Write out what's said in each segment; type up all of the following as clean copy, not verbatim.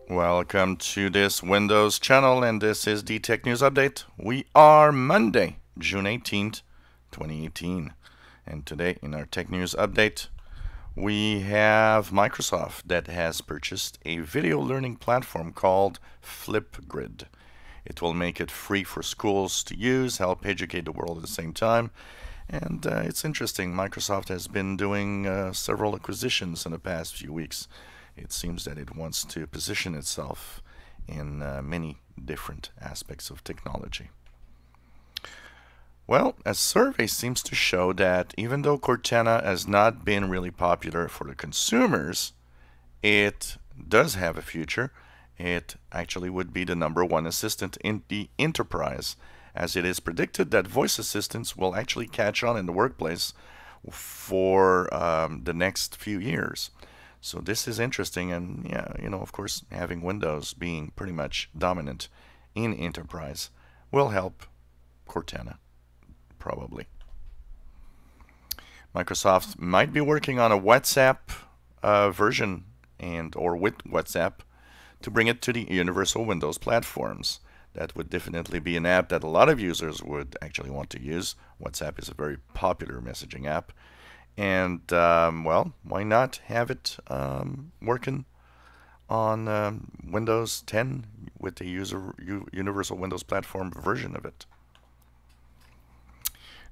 Welcome to this Windows channel, and this is the Tech News Update. We are Monday, June 18th, 2018. And today in our Tech News Update, we have Microsoft that has purchased a video learning platform called Flipgrid. It will make it free for schools to use, help educate the world at the same time. And it's interesting, Microsoft has been doing several acquisitions in the past few weeks. It seems that it wants to position itself in many different aspects of technology. Well, a survey seems to show that even though Cortana has not been really popular for the consumers, it does have a future. It actually would be the #1 assistant in the enterprise, as it is predicted that voice assistants will actually catch on in the workplace for the next few years. So this is interesting, and yeah, of course, having Windows being pretty much dominant in enterprise will help Cortana, probably. Microsoft might be working on a WhatsApp version or with WhatsApp to bring it to the universal Windows platforms. That would definitely be an app that a lot of users would actually want to use. WhatsApp is a very popular messaging app. And, well, why not have it working on Windows 10 with the Universal Windows Platform version of it?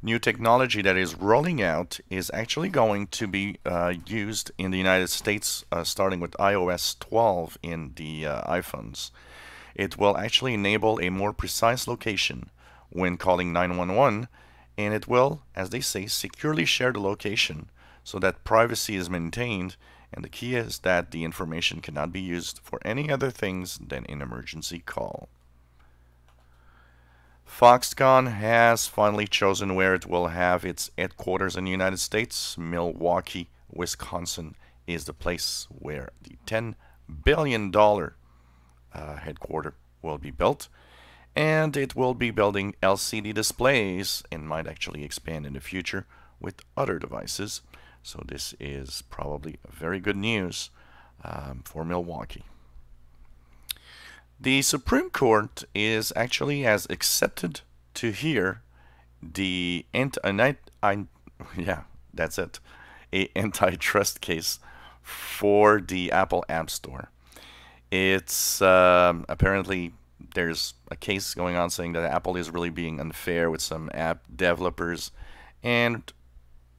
New technology that is rolling out is actually going to be used in the United States, starting with iOS 12 in the iPhones. It will actually enable a more precise location when calling 911, and it will, as they say, securely share the location so that privacy is maintained, and the key is that the information cannot be used for any other things than an emergency call. Foxconn has finally chosen where it will have its headquarters in the United States. Milwaukee, Wisconsin is the place where the $10 billion headquarters will be built. And it will be building LCD displays and might actually expand in the future with other devices. So this is probably very good news for Milwaukee. The Supreme Court has accepted to hear the antitrust case for the Apple App Store. It's apparently there's a case going on saying that Apple is really being unfair with some app developers and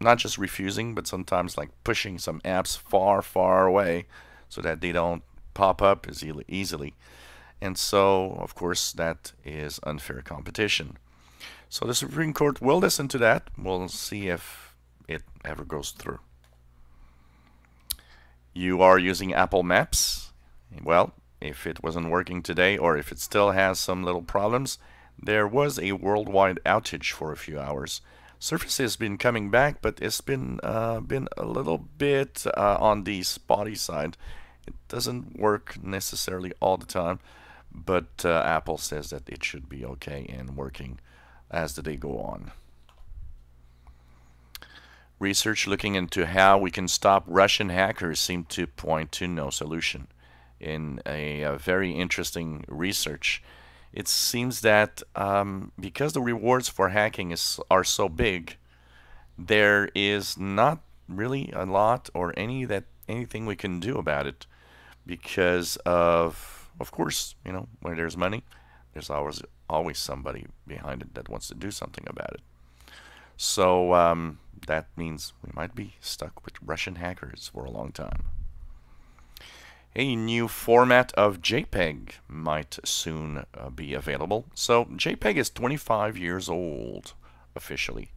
not just refusing, but sometimes like pushing some apps far, far away so that they don't pop up as easily. And so, of course, that is unfair competition. So the Supreme Court will listen to that. We'll see if it ever goes through. You are using Apple Maps? Well, if it wasn't working today, or if it still has some little problems, there was a worldwide outage for a few hours. Surface has been coming back, but it's been a little bit on the spotty side. It doesn't work necessarily all the time, but Apple says that it should be okay and working as the day go on. Research looking into how we can stop Russian hackers seem to point to no solution. In a very interesting research, it seems that because the rewards for hacking are so big, there is not really a lot or anything we can do about it, because of course, where there's money, there's always somebody behind it that wants to do something about it. So that means we might be stuck with Russian hackers for a long time. A new format of Jpeg might soon be available. So Jpeg is 25 years old officially.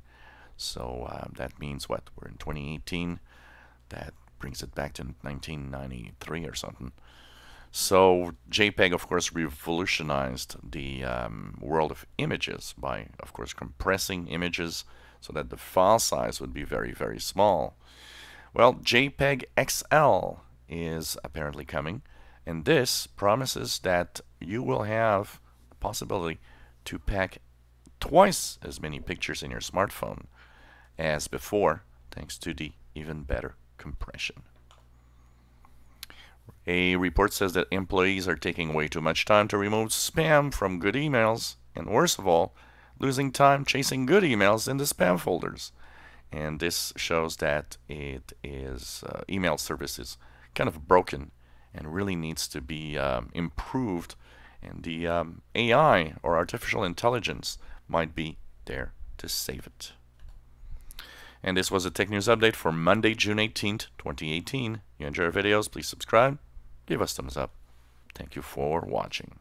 So that means what? We're in 2018. That brings it back to 1993 or something. So Jpeg, of course, revolutionized the world of images by, of course, compressing images so that the file size would be very, very small. Well, Jpeg XL is apparently coming, and this promises that you will have the possibility to pack twice as many pictures in your smartphone as before, thanks to the even better compression. A report says that employees are taking way too much time to remove spam from good emails, and worst of all, losing time chasing good emails in the spam folders. And this shows that it is email service is kind of broken and really needs to be improved. And the AI or artificial intelligence might be there to save it. And this was a Tech News Update for Monday, June 18th, 2018. You enjoy our videos, please subscribe, give us thumbs up. Thank you for watching.